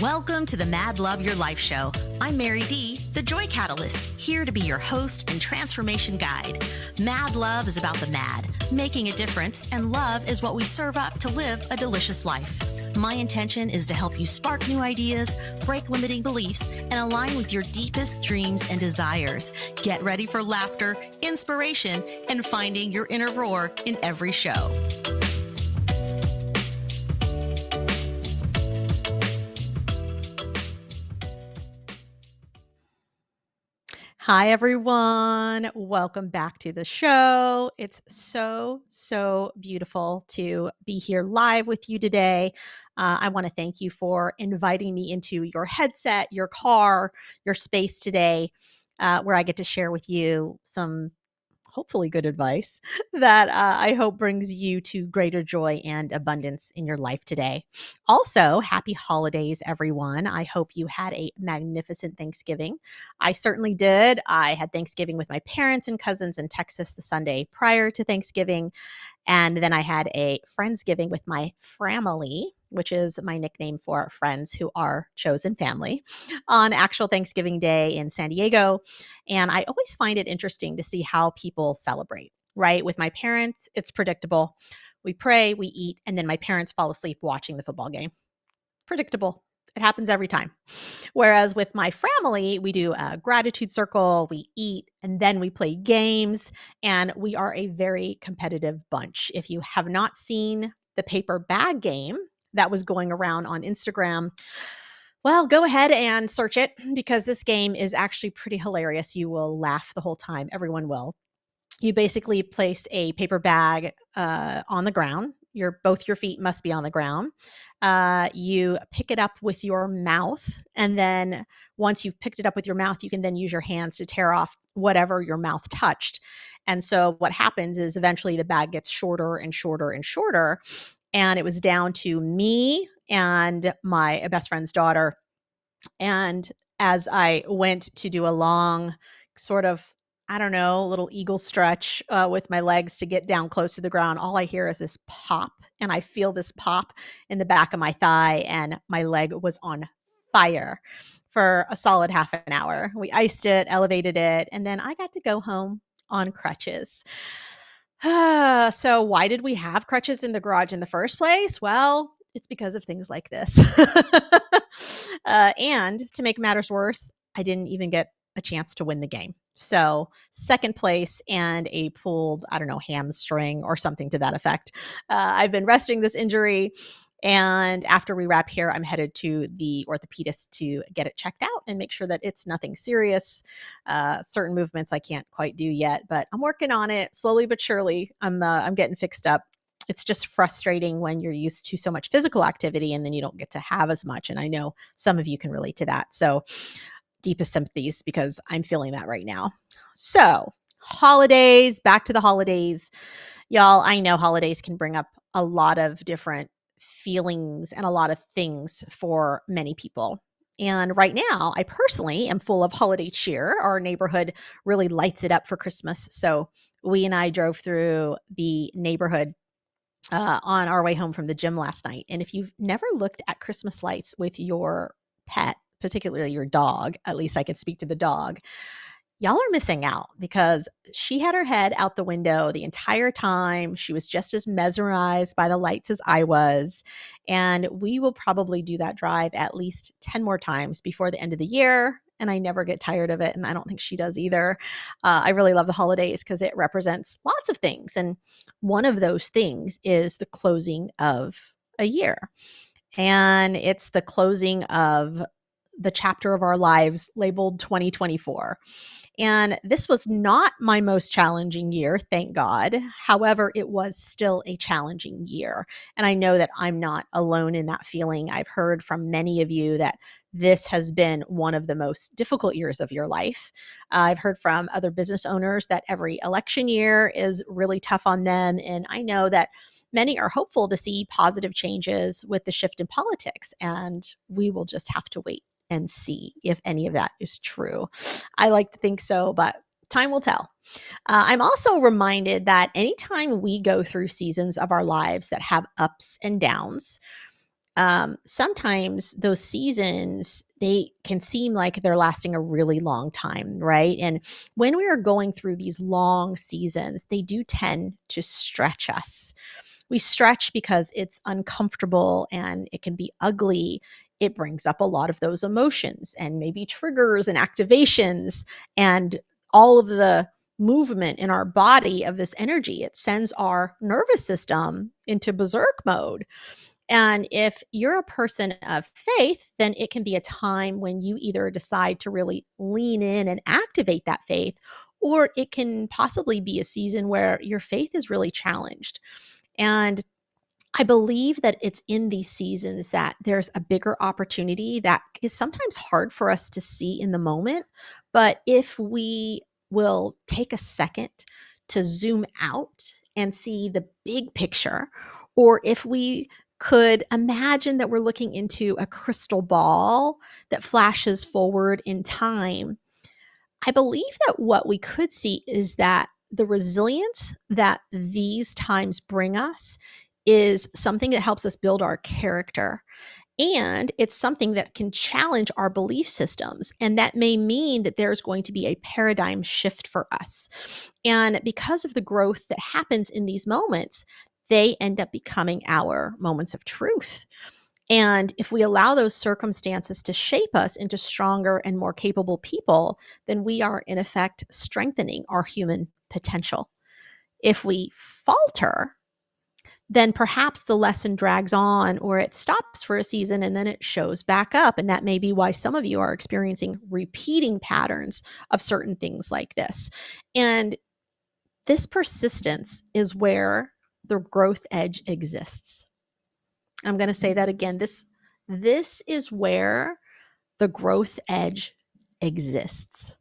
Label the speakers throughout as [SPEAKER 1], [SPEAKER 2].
[SPEAKER 1] Welcome to the Mad Love Your Life show. I'm Mary D, the Joy Catalyst, here to be your host and transformation guide. Mad Love is about the mad, making a difference, and love is what we serve up to live a delicious life. My intention is to help you spark new ideas, break limiting beliefs, and align with your deepest dreams and desires. Get ready for laughter, inspiration, and finding your inner roar in every show. Hi, everyone. Welcome back to the show. It's so beautiful to be here live with you today. I want to thank you for inviting me into your headset, your car, your space today, where I get to share with you some hopefully good advice that I hope brings you to greater joy and abundance in your life today. Also, happy holidays, everyone. I hope you had a magnificent Thanksgiving. I certainly did. I had Thanksgiving with my parents and cousins in Texas the Sunday prior to Thanksgiving. And then I had a Friendsgiving with my family, which is my nickname for friends who are chosen family, on actual Thanksgiving Day in San Diego. And I always find it interesting to see how people celebrate, right? With my parents, it's predictable. We pray, we eat, and then my parents fall asleep watching the football game. Predictable. It happens every time. Whereas with my family, we do a gratitude circle, we eat, and then we play games. And we are a very competitive bunch. If you have not seen the paper bag game that was going around on Instagram, well, go ahead and search it because this game is actually pretty hilarious. You will laugh the whole time. Everyone will. You basically place a paper bag on the ground. Both your feet must be on the ground. You pick it up with your mouth, and then once you've picked it up with your mouth, you can then use your hands to tear off whatever your mouth touched. And so what happens is eventually the bag gets shorter and shorter and shorter. And it was down to me and my best friend's daughter. And as I went to do a long sort of, I don't know, little eagle stretch with my legs to get down close to the ground, all I hear is this pop. And I feel this pop in the back of my thigh, and my leg was on fire for a solid half an hour. We iced it, elevated it, and then I got to go home on crutches. So why did we have crutches in the garage in the first place? Well, it's because of things like this. And to make matters worse, I didn't even get a chance to win the game. So second place and a pulled, I don't know, hamstring or something to that effect. I've been resting this injury. And after we wrap here, I'm headed to the orthopedist to get it checked out and make sure that it's nothing serious. Certain movements I can't quite do yet, but I'm working on it slowly but surely. I'm getting fixed up. It's just frustrating when you're used to so much physical activity and then you don't get to have as much. And I know some of you can relate to that. So deepest sympathies because I'm feeling that right now. So holidays, back to the holidays. Y'all, I know holidays can bring up a lot of different feelings and a lot of things for many people. And right now, I personally am full of holiday cheer. Our neighborhood really lights it up for Christmas. So we and I drove through the neighborhood on our way home from the gym last night. And if you've never looked at Christmas lights with your pet, particularly your dog, at least I could speak to the dog, y'all are missing out because she had her head out the window the entire time. She was just as mesmerized by the lights as I was. And we will probably do that drive at least 10 more times before the end of the year. And I never get tired of it. And I don't think she does either. I really love the holidays because it represents lots of things. And one of those things is the closing of a year. And it's the closing of the chapter of our lives labeled 2024. And this was not my most challenging year, thank God. However, it was still a challenging year. And I know that I'm not alone in that feeling. I've heard from many of you that this has been one of the most difficult years of your life. I've heard from other business owners that every election year is really tough on them. And I know that many are hopeful to see positive changes with the shift in politics. And we will just have to wait and see if any of that is true. I like to think so, but time will tell. I'm also reminded that anytime we go through seasons of our lives that have ups and downs, sometimes those seasons, they can seem like they're lasting a really long time, right? And when we are going through these long seasons, they do tend to stretch us. We stretch because it's uncomfortable and it can be ugly. It brings up a lot of those emotions and maybe triggers and activations and all of the movement in our body of this energy. It sends our nervous system into berserk mode. And if you're a person of faith, then it can be a time when you either decide to really lean in and activate that faith, or it can possibly be a season where your faith is really challenged. And I believe that it's in these seasons that there's a bigger opportunity that is sometimes hard for us to see in the moment. But if we will take a second to zoom out and see the big picture, or if we could imagine that we're looking into a crystal ball that flashes forward in time, I believe that what we could see is that the resilience that these times bring us is something that helps us build our character. And it's something that can challenge our belief systems. And that may mean that there's going to be a paradigm shift for us. And because of the growth that happens in these moments, they end up becoming our moments of truth. And if we allow those circumstances to shape us into stronger and more capable people, then we are, in effect, strengthening our human potential. If we falter, then perhaps the lesson drags on or it stops for a season and then it shows back up. And that may be why some of you are experiencing repeating patterns of certain things like this. And this persistence is where the growth edge exists. I'm going to say that again. This is where the growth edge exists.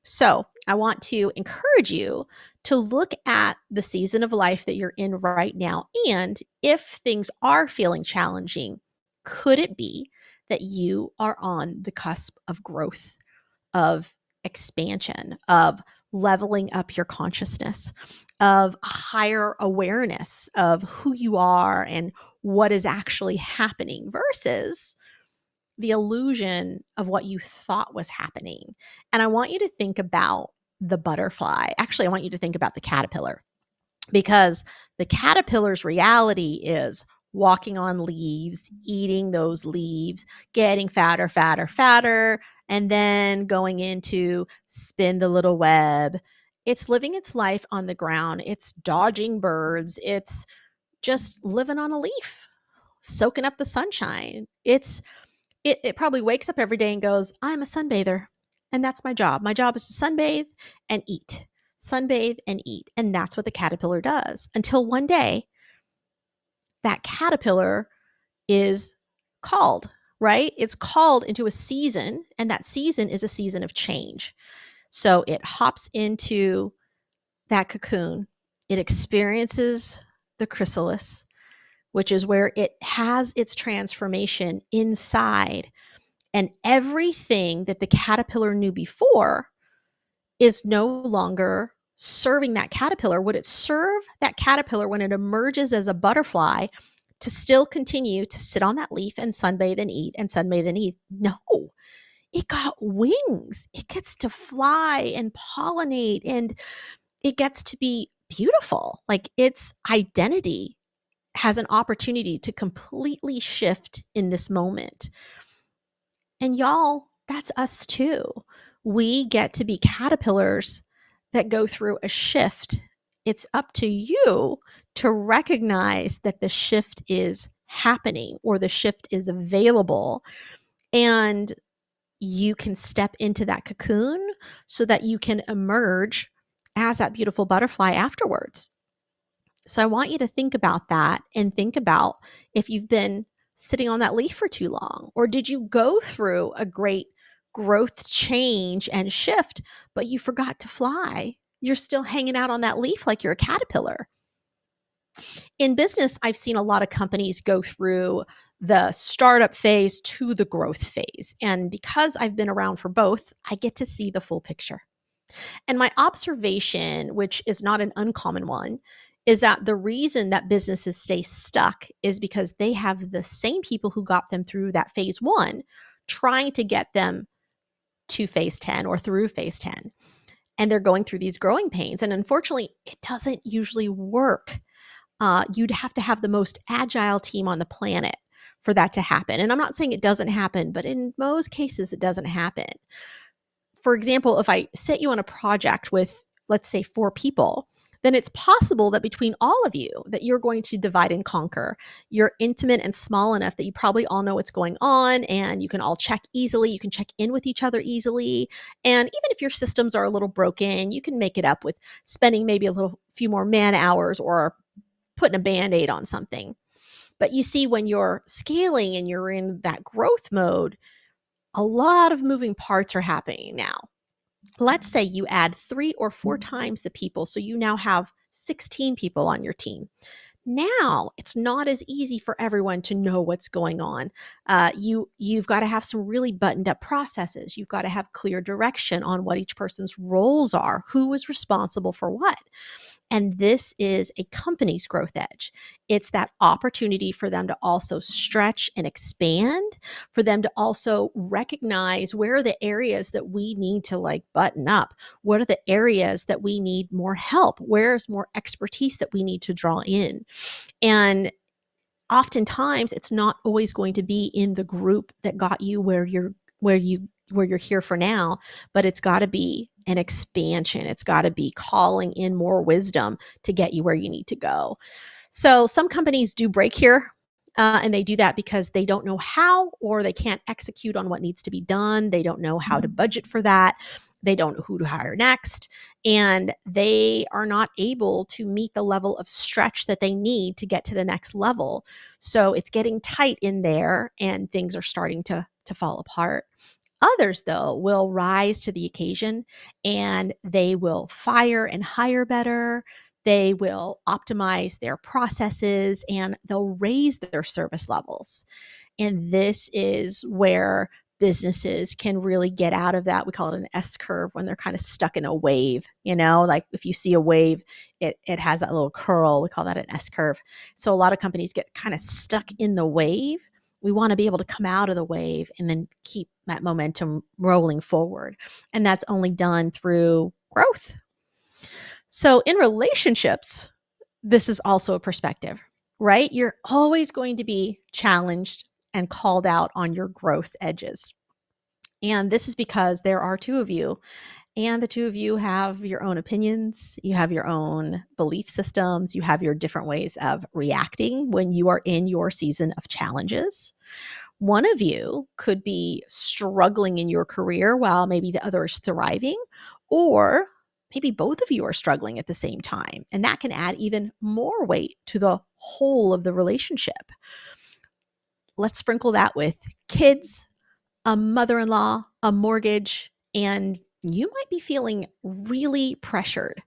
[SPEAKER 1] So, I want to encourage you to look at the season of life that you're in right now. And if things are feeling challenging, could it be that you are on the cusp of growth, of expansion, of leveling up your consciousness, of higher awareness of who you are and what is actually happening versus the illusion of what you thought was happening. And I want you to think about the butterfly. Actually, I want you to think about the caterpillar because the caterpillar's reality is walking on leaves, eating those leaves, getting fatter, fatter, fatter, and then going into spin the little web. It's living its life on the ground. It's dodging birds. It's just living on a leaf, soaking up the sunshine. It probably wakes up every day and goes, I'm a sunbather. And that's my job. My job is to sunbathe and eat. Sunbathe and eat. And that's what the caterpillar does until one day that caterpillar is called, right? It's called into a season, and that season is a season of change. So it hops into that cocoon. It experiences the chrysalis, which is where it has its transformation inside. And everything that the caterpillar knew before is no longer serving that caterpillar. Would it serve that caterpillar when it emerges as a butterfly to still continue to sit on that leaf and sunbathe and eat and sunbathe and eat? No, it got wings. It gets to fly and pollinate and it gets to be beautiful. Like its identity has an opportunity to completely shift in this moment. And y'all, that's us too. We get to be caterpillars that go through a shift. It's up to you to recognize that the shift is happening or the shift is available. And you can step into that cocoon so that you can emerge as that beautiful butterfly afterwards. So I want you to think about that and think about if you've been sitting on that leaf for too long, or did you go through a great growth change and shift, but you forgot to fly? You're still hanging out on that leaf like you're a caterpillar. In business, I've seen a lot of companies go through the startup phase to the growth phase. And because I've been around for both, I get to see the full picture. And my observation, which is not an uncommon one, is that the reason that businesses stay stuck is because they have the same people who got them through that phase 1 trying to get them to phase 10 or through phase 10. And they're going through these growing pains. And unfortunately, it doesn't usually work. You'd have to have the most agile team on the planet for that to happen. And I'm not saying it doesn't happen, but in most cases, it doesn't happen. For example, if I set you on a project with, let's say, 4 people, then it's possible that between all of you that you're going to divide and conquer. You're intimate and small enough that you probably all know what's going on and you can all check easily. You can check in with each other easily. And even if your systems are a little broken, you can make it up with spending maybe a few more man hours or putting a Band-Aid on something. But you see, when you're scaling and you're in that growth mode, a lot of moving parts are happening now. Let's say you add 3 or 4 times the people, so you now have 16 people on your team. Now it's not as easy for everyone to know what's going on. You've got to have some really buttoned up processes. You've got to have clear direction on what each person's roles are, who is responsible for what. And this is a company's growth edge. It's that opportunity for them to also stretch and expand, for them to also recognize where are the areas that we need to like button up. What are the areas that we need more help? Where's more expertise that we need to draw in? And oftentimes it's not always going to be in the group that got you where you're here for now, but it's got to be an expansion. It's got to be calling in more wisdom to get you where you need to go. So some companies do break here. And they do that because they don't know how, or they can't execute on what needs to be done. They don't know how to budget for that. They don't know who to hire next. And they are not able to meet the level of stretch that they need to get to the next level. So it's getting tight in there and things are starting to fall apart. Others, though, will rise to the occasion and they will fire and hire better. They will optimize their processes and they'll raise their service levels. And this is where businesses can really get out of that. We call it an S curve when they're kind of stuck in a wave, like if you see a wave, it has that little curl. We call that an S curve. So a lot of companies get kind of stuck in the wave. We want to be able to come out of the wave and then keep that momentum rolling forward. And that's only done through growth. So in relationships, this is also a perspective, right? You're always going to be challenged and called out on your growth edges. And this is because there are 2 of you, and the 2 of you have your own opinions, you have your own belief systems, you have your different ways of reacting when you are in your season of challenges. One of you could be struggling in your career while maybe the other is thriving, or maybe both of you are struggling at the same time. And that can add even more weight to the whole of the relationship. Let's sprinkle that with kids, a mother-in-law, a mortgage, and you might be feeling really pressured.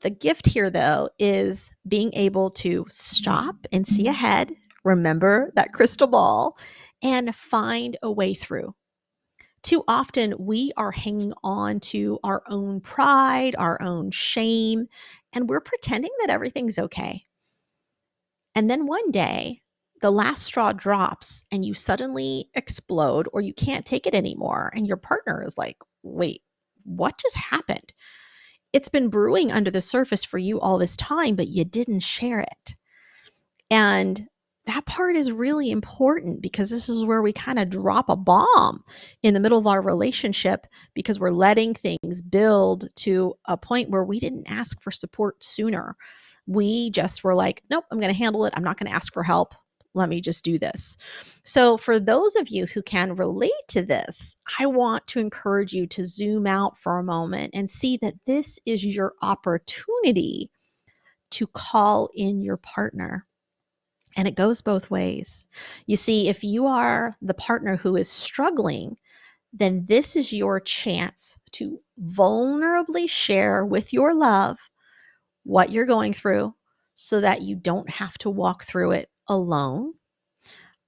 [SPEAKER 1] The gift here, though, is being able to stop and see ahead, remember that crystal ball, and find a way through. Too often, we are hanging on to our own pride, our own shame, and we're pretending that everything's okay. And then one day, the last straw drops and you suddenly explode or you can't take it anymore. And your partner is like, wait, what just happened? It's been brewing under the surface for you all this time, but you didn't share it. And that part is really important because this is where we kind of drop a bomb in the middle of our relationship because we're letting things build to a point where we didn't ask for support sooner. We just were like, nope, I'm going to handle it. I'm not going to ask for help. Let me just do this. So for those of you who can relate to this, I want to encourage you to zoom out for a moment and see that this is your opportunity to call in your partner. And it goes both ways. You see, if you are the partner who is struggling, then this is your chance to vulnerably share with your love what you're going through so that you don't have to walk through it alone.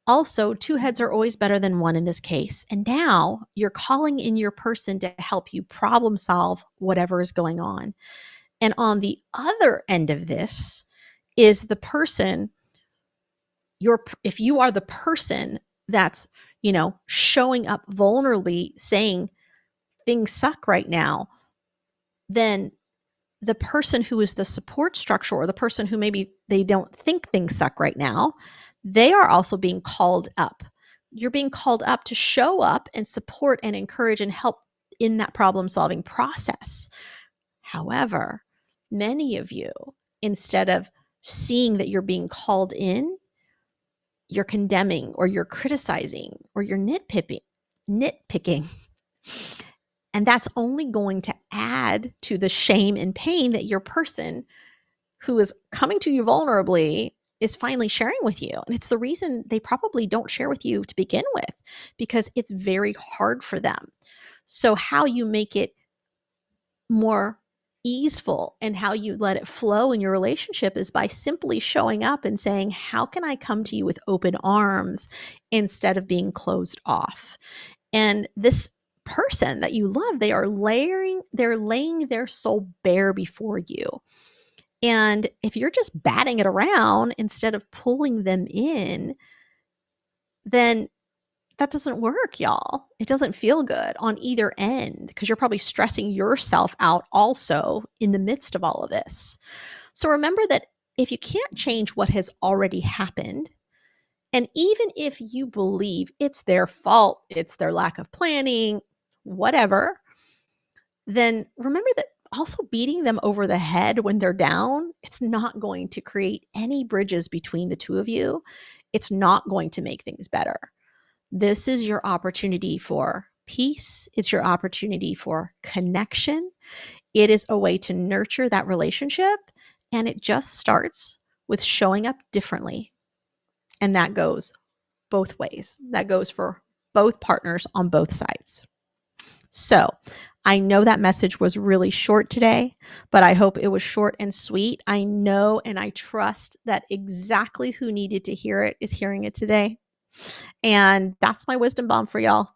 [SPEAKER 1] Also, 2 heads are always better than 1 in this case. And now you're calling in your person to help you problem solve whatever is going on. And on the other end of this is the person, if you are the person that's, showing up vulnerably saying things suck right now, then the person who is the support structure, or the person who maybe they don't think things suck right now, they are also being called up. You're being called up to show up and support and encourage and help in that problem solving process. However, many of you, instead of seeing that you're being called in, you're condemning or you're criticizing or you're nitpicking. And that's only going to add to the shame and pain that your person who is coming to you vulnerably is finally sharing with you. And it's the reason they probably don't share with you to begin with, because it's very hard for them. So how you make it more easeful and how you let it flow in your relationship is by simply showing up and saying, how can I come to you with open arms instead of being closed off? And this person that you love, they're laying their soul bare before you. And if you're just batting it around instead of pulling them in, then that doesn't work, y'all. It doesn't feel good on either end, because you're probably stressing yourself out also in the midst of all of this. So remember that if you can't change what has already happened, and even if you believe it's their fault, it's their lack of planning, whatever, then remember that also beating them over the head when they're down, it's not going to create any bridges between the two of you. It's not going to make things better. This is your opportunity for peace. It's your opportunity for connection. It is a way to nurture that relationship. And it just starts with showing up differently. And that goes both ways. That goes for both partners on both sides. So I know that message was really short today, but I hope it was short and sweet. I know and I trust that exactly who needed to hear it is hearing it today. And that's my wisdom bomb for y'all.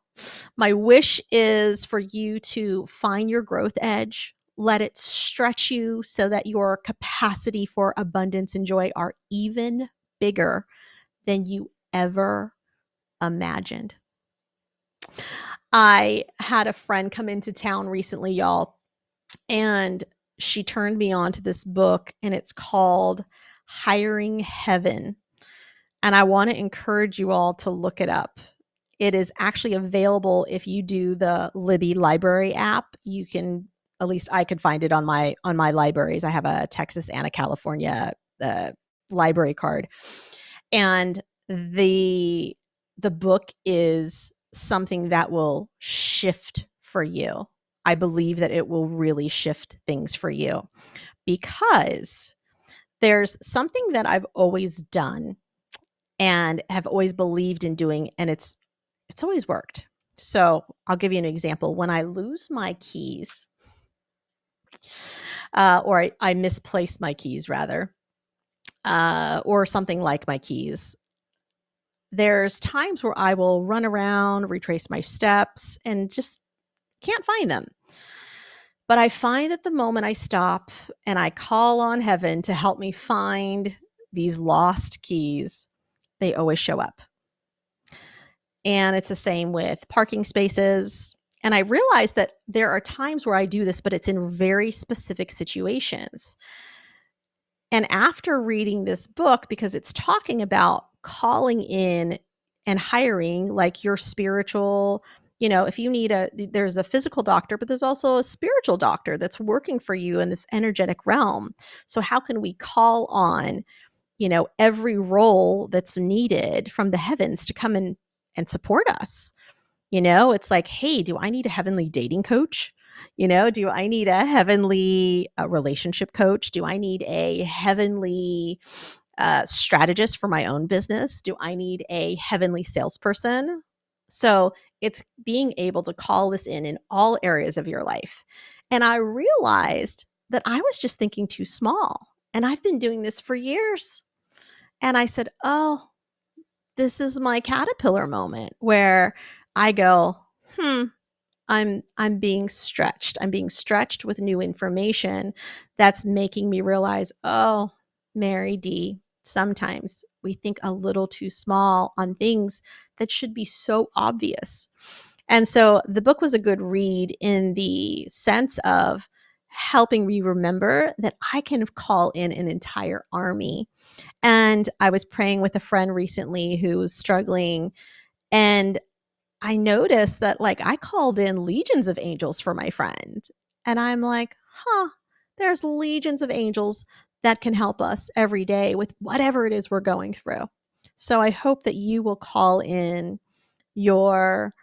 [SPEAKER 1] My wish is for you to find your growth edge, let it stretch you so that your capacity for abundance and joy are even bigger than you ever imagined. I had a friend come into town recently, y'all, and she turned me on to this book, and it's called Hiring Heaven. And I want to encourage you all to look it up. It is actually available if you do the Libby Library app. You can, at least I could find it on my libraries. I have a Texas and a California library card, and the book is something that will shift for you. I believe that it will really shift things for you, because there's something that I've always done and have always believed in doing, and it's always worked. So I'll give you an example. When I lose my keys, or I misplace my keys rather, or something like my keys, there's times where I will run around, retrace my steps, and just can't find them. But I find that the moment I stop and I call on heaven to help me find these lost keys, they always show up. And it's the same with parking spaces. And I realized that there are times where I do this, but it's in very specific situations. And after reading this book, because it's talking about calling in and hiring like your spiritual, if you need there's a physical doctor, but there's also a spiritual doctor that's working for you in this energetic realm. So how can we call on, every role that's needed from the heavens to come in and support us? It's like, hey, do I need a heavenly dating coach? Do I need a heavenly relationship coach? Do I need a heavenly strategist for my own business? Do I need a heavenly salesperson? So it's being able to call this in all areas of your life. And I realized that I was just thinking too small. And I've been doing this for years. And I said, oh, this is my caterpillar moment where I go, I'm being stretched. I'm being stretched with new information that's making me realize, oh, Mary D, sometimes we think a little too small on things that should be so obvious. And so the book was a good read in the sense of helping me remember that I can call in an entire army. And I was praying with a friend recently who was struggling, and I noticed that, like, I called in legions of angels for my friend. And I'm like, huh, there's legions of angels that can help us every day with whatever it is we're going through. So I hope that you will call in your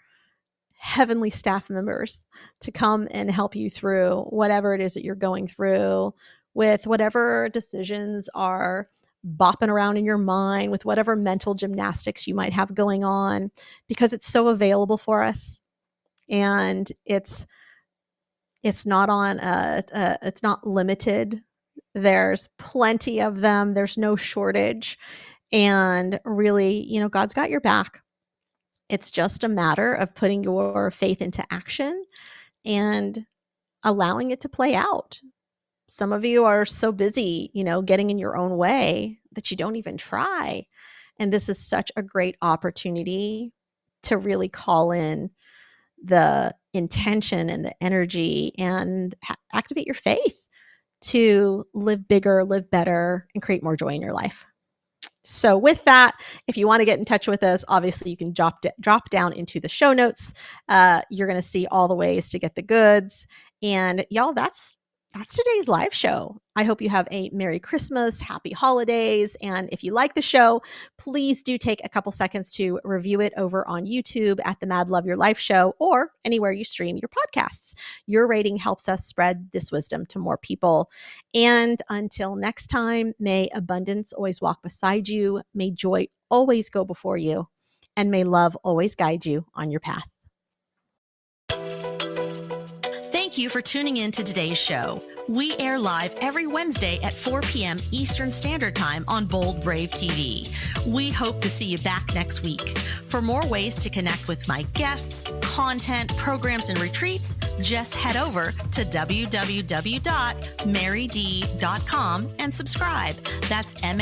[SPEAKER 1] heavenly staff members to come and help you through whatever it is that you're going through, with whatever decisions are bopping around in your mind, with whatever mental gymnastics you might have going on, because it's so available for us. And it's not on it's not limited. There's plenty of them. There's no shortage. And really, God's got your back. It's just a matter of putting your faith into action and allowing it to play out. Some of you are so busy, getting in your own way that you don't even try. And this is such a great opportunity to really call in the intention and the energy and activate your faith to live bigger, live better, and create more joy in your life. So with that, if you want to get in touch with us, obviously you can drop down into the show notes. You're going to see all the ways to get the goods. And y'all, that's today's live show. I hope you have a Merry Christmas, Happy Holidays. And if you like the show, please do take a couple seconds to review it over on YouTube at the Mad Love Your Life Show, or anywhere you stream your podcasts. Your rating helps us spread this wisdom to more people. And until next time, may abundance always walk beside you. May joy always go before you. And may love always guide you on your path. Thank you for tuning in to today's show. We air live every Wednesday at 4 p.m. Eastern Standard Time on Bold Brave TV. We hope to see you back next week. For more ways to connect with my guests, content, programs, and retreats, just head over to www.marydee.com and subscribe. That's MARYDEE.com.